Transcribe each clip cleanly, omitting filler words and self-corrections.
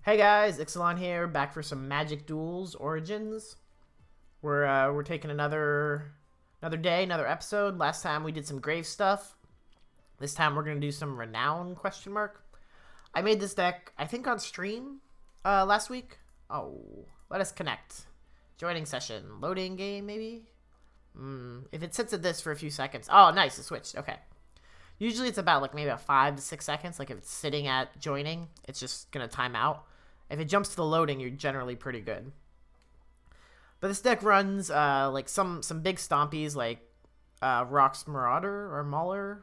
Hey guys, TheIxelan here, back for some Magic Duels Origins. We're taking another day, another episode. Last time we did some grave stuff. This time we're gonna do some Renown ? I made this deck, I think, on stream last week. Oh, let us connect. Joining session, loading game maybe. If it sits at this for a few seconds. Oh, nice, it switched. Okay. Usually it's about like maybe about 5 to 6 seconds. Like if it's sitting at joining, it's just gonna time out. If it jumps to the loading, you're generally pretty good. But this deck runs like some big stompies like Rock's Marauder or Mauler,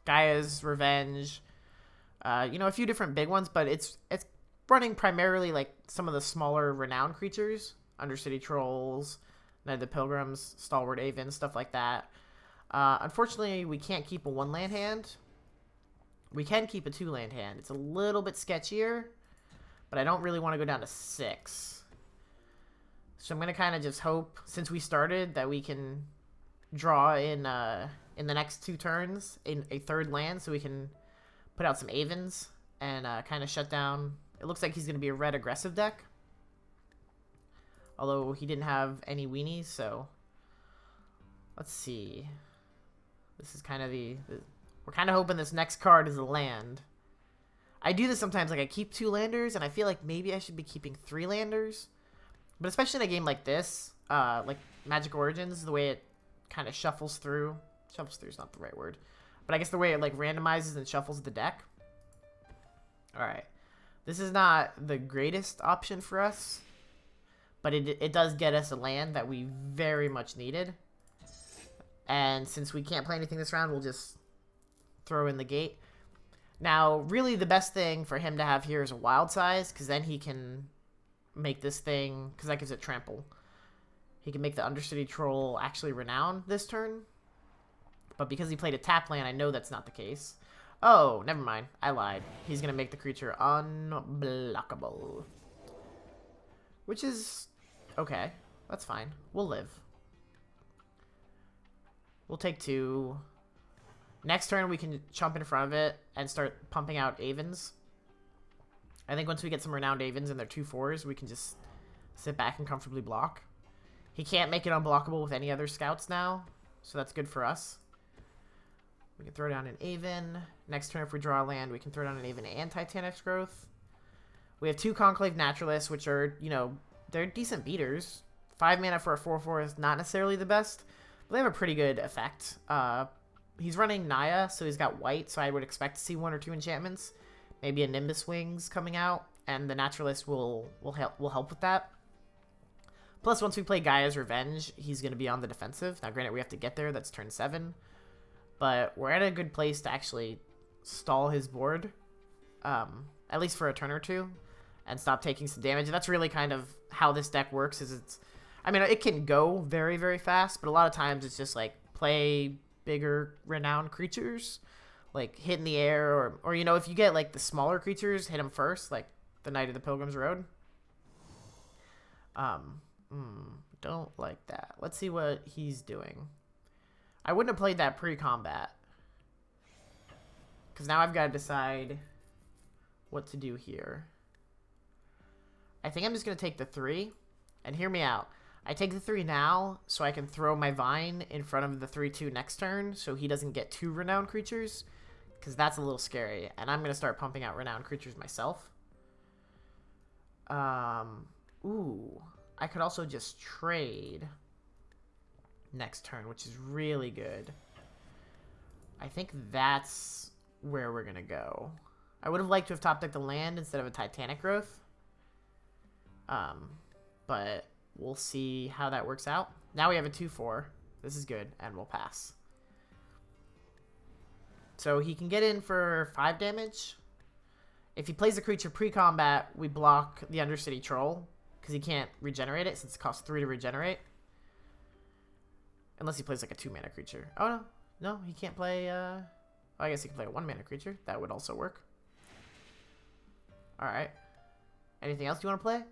Gaia's Revenge, a few different big ones, but it's running primarily like some of the smaller renowned creatures, Undercity Trolls, Knight of the Pilgrims, Stalwart Aven, stuff like that. Unfortunately, we can't keep a 1-land hand. We can keep a 2-land hand. It's a little bit sketchier, but I don't really want to go down to 6. So I'm going to kind of just hope, since we started, that we can draw in the next 2 turns in a 3rd land, so we can put out some Avens and kind of shut down. It looks like he's going to be a red aggressive deck, although he didn't have any weenies, so let's see. This is kind of we're kind of hoping this next card is a land. I do this sometimes, like I keep 2 landers, and I feel like maybe I should be keeping 3 landers. But especially in a game like this, like Magic Origins, the way it kind of shuffles through. Shuffles through is not the right word. But I guess the way it like randomizes and shuffles the deck. Alright. This is not the greatest option for us, but it does get us a land that we very much needed. And since we can't play anything this round, we'll just throw in the gate. Now, really the best thing for him to have here is a wild size, because then he can make this thing, because that gives it trample. He can make the Undercity Troll actually renown this turn. But because he played a tap land, I know that's not the case. Oh, never mind. I lied. He's going to make the creature unblockable. Which is okay. That's fine. We'll live. We'll take 2. Next turn, we can jump in front of it and start pumping out Avens. I think once we get some renowned Avens and their 2/4s, we can just sit back and comfortably block. He can't make it unblockable with any other scouts now, so that's good for us. We can throw down an Aven. Next turn, if we draw a land, we can throw down an Aven and Titanic's Growth. We have 2 Conclave Naturalists, which are, they're decent beaters. 5 mana for a 4/4 is not necessarily the best, but they have a pretty good effect. He's running Naya, so he's got white, so I would expect to see 1 or 2 enchantments. Maybe a Nimbus Wings coming out, and the Naturalist will help with that. Plus, once we play Gaia's Revenge, he's going to be on the defensive. Now, granted, we have to get there. That's turn 7. But we're at a good place to actually stall his board, at least for a turn or 2, and stop taking some damage. And that's really kind of how this deck works. It can go very, very fast, but a lot of times it's just like play bigger renowned creatures, like hit in the air, or if you get like the smaller creatures, hit them first, like the Knight of the Pilgrim's Road. Don't like that. Let's see what he's doing. I wouldn't have played that pre-combat, because now I've got to decide what to do here. I think I'm just going to take the 3, and hear me out. I take the 3 now, so I can throw my Vine in front of the 3/2 next turn, so he doesn't get 2 renowned creatures, because that's a little scary, and I'm going to start pumping out renowned creatures myself. Ooh, I could also just trade next turn, which is really good. I think that's where we're going to go. I would have liked to have top decked the land instead of a Titanic Growth, but we'll see how that works out. Now we have a 2/4. This is good, and we'll pass. So he can get in for 5 damage. If he plays a creature pre-combat, we block the Undercity Troll, because he can't regenerate it, since it costs 3 to regenerate. Unless he plays like a 2-mana creature. Oh, no. No, he can't play... I guess he can play a 1-mana creature. That would also work. Alright. Anything else you want to play?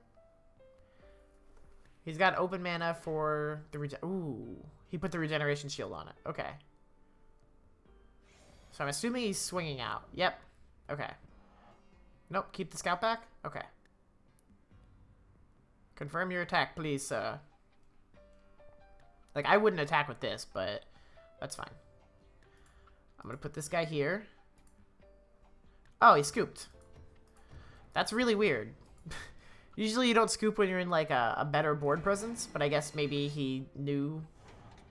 He's got open mana for the Ooh. He put the regeneration shield on it. Okay. So I'm assuming he's swinging out. Yep. Okay. Nope, keep the scout back? Okay. Confirm your attack, please, sir. Like, I wouldn't attack with this, but that's fine. I'm gonna put this guy here. Oh, he scooped. That's really weird. Usually you don't scoop when you're in, like, a better board presence, but I guess maybe he knew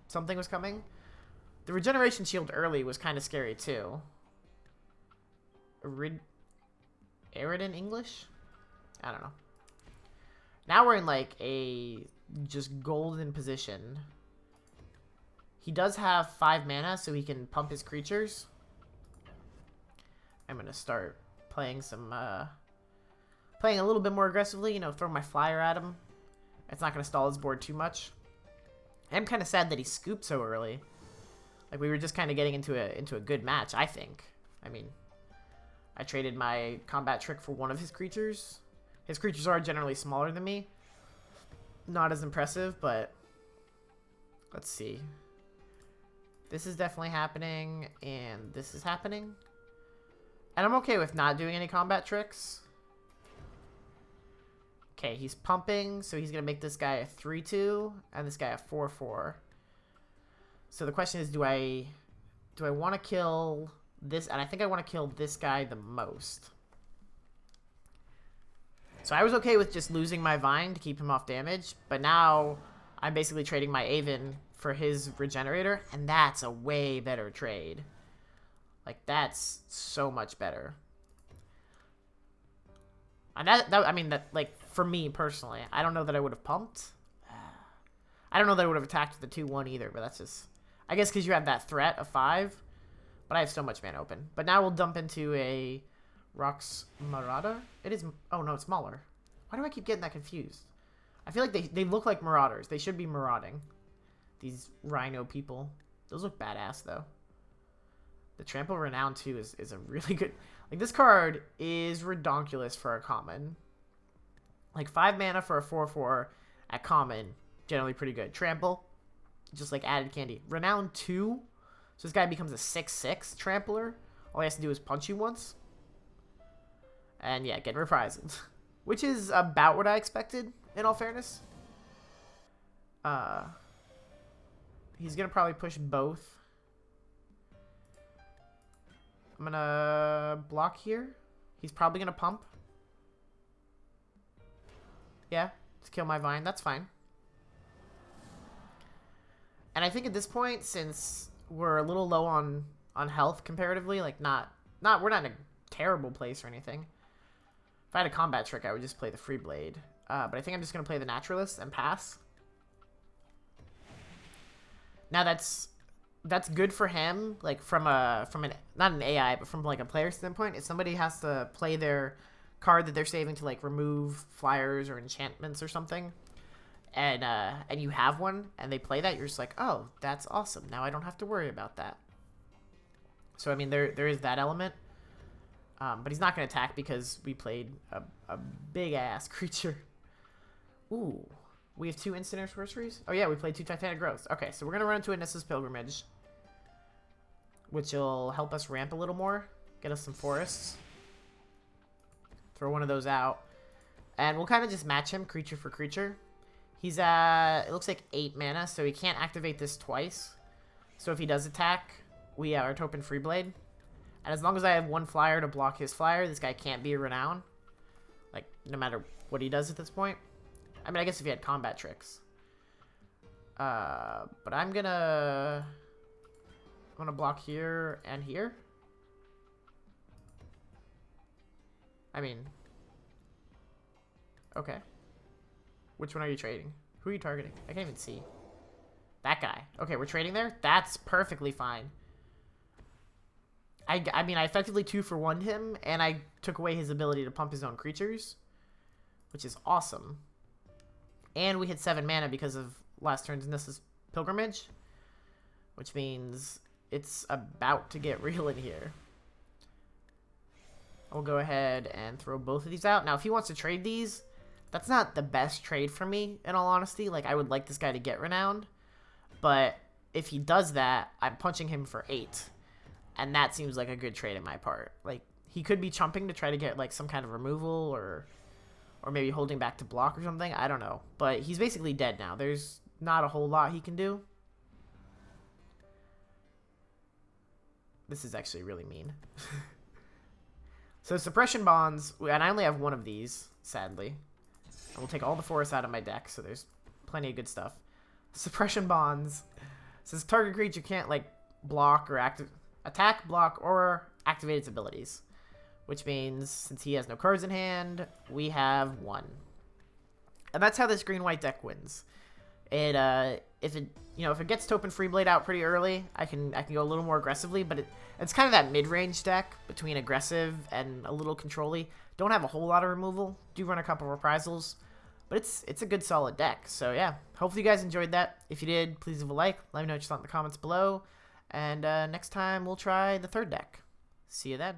something was coming. The regeneration shield early was kind of scary, too. Aridin English? I don't know. Now we're in, like, a just golden position. He does have 5 mana, so he can pump his creatures. I'm gonna start playing some, playing a little bit more aggressively, you know, throw my flyer at him. It's not gonna stall his board too much. I'm kind of sad that he scooped so early. Like, we were just kind of getting into a good match, I think. I mean, I traded my combat trick for one of his creatures. His creatures are generally smaller than me. Not as impressive, but let's see. This is definitely happening, and this is happening. And I'm okay with not doing any combat tricks. Okay, he's pumping, so he's going to make this guy a 3/2, and this guy a 4/4. So the question is, do I want to kill this? And I think I want to kill this guy the most. So I was okay with just losing my Vine to keep him off damage, but now I'm basically trading my Aven for his regenerator, and that's a way better trade. Like, that's so much better. And I mean, that, like, for me personally, I don't know that I would have pumped. I don't know that I would have attacked with the 2/1 either, but that's just, I guess because you have that threat of 5, but I have so much mana open. But now we'll dump into a Rox Marauder. It is, oh no, it's Mauler. Why do I keep getting that confused? I feel like they look like Marauders. They should be marauding. These Rhino people. Those look badass, though. The Trample Renown, too, is a really good... Like, this card is redonkulous for a common. Like, 5 mana for a 4/4 at common, generally pretty good. Trample, just like added candy. Renown 2, so this guy becomes a 6/6 Trampler. All he has to do is punch you once. And, yeah, get reprisals. Which is about what I expected, in all fairness. He's going to probably push both. I'm going to block here. He's probably going to pump. Yeah, to kill my Vine. That's fine. And I think at this point, since we're a little low on health comparatively, like we're not in a terrible place or anything. If I had a combat trick, I would just play the Free Blade. But I think I'm just going to play the Naturalist and pass. Now that's good for him, like from an not an AI, but from like a player standpoint. If somebody has to play their card that they're saving to like remove flyers or enchantments or something, and you have one and they play that, you're just like, oh, that's awesome. Now I don't have to worry about that. So I mean, there is that element. But he's not going to attack because we played a big-ass creature. Ooh. We have 2 instant sorceries? Oh, yeah, we played 2 Titanic Growths. Okay, so we're going to run into a Nissa's Pilgrimage, which will help us ramp a little more, get us some forests. Throw one of those out. And we'll kind of just match him creature for creature. He's at, it looks like 8 mana, so he can't activate this twice. So if he does attack, we are open Free Blade. And as long as I have 1 flyer to block his flyer, this guy can't be a Renown. Like, no matter what he does at this point. I mean, I guess if he had combat tricks. But I'm gonna block here and here. I mean, okay. Which one are you trading? Who are you targeting? I can't even see. That guy. Okay, we're trading there? That's perfectly fine. I mean, I effectively 2-for-1'd him, and I took away his ability to pump his own creatures, which is awesome. And we hit 7 mana because of last turn's Nissa's Pilgrimage, which means it's about to get real in here. I'll go ahead and throw both of these out. Now, if he wants to trade these, that's not the best trade for me, in all honesty. Like, I would like this guy to get Renowned, but if he does that, I'm punching him for 8. And that seems like a good trade on my part. Like, He could be chumping to try to get like some kind of removal or maybe holding back to block or something. I don't know. But he's basically dead now. There's not a whole lot he can do. This is actually really mean. So suppression bonds, and I only have one of these, sadly. I will take all the forests out of my deck, so there's plenty of good stuff. Suppression bonds says target creature can't like block or attack, block, or activate its abilities. Which means, since he has no cards in hand, we have one. And that's how this green-white deck wins. If it gets Token Freeblade out pretty early, I can go a little more aggressively, but it's kind of that mid-range deck between aggressive and a little control-y. Don't have a whole lot of removal. Do run a couple reprisals, but it's a good solid deck. So yeah, hopefully you guys enjoyed that. If you did, please leave a like. Let me know what you thought in the comments below. And next time we'll try the third deck. See you then.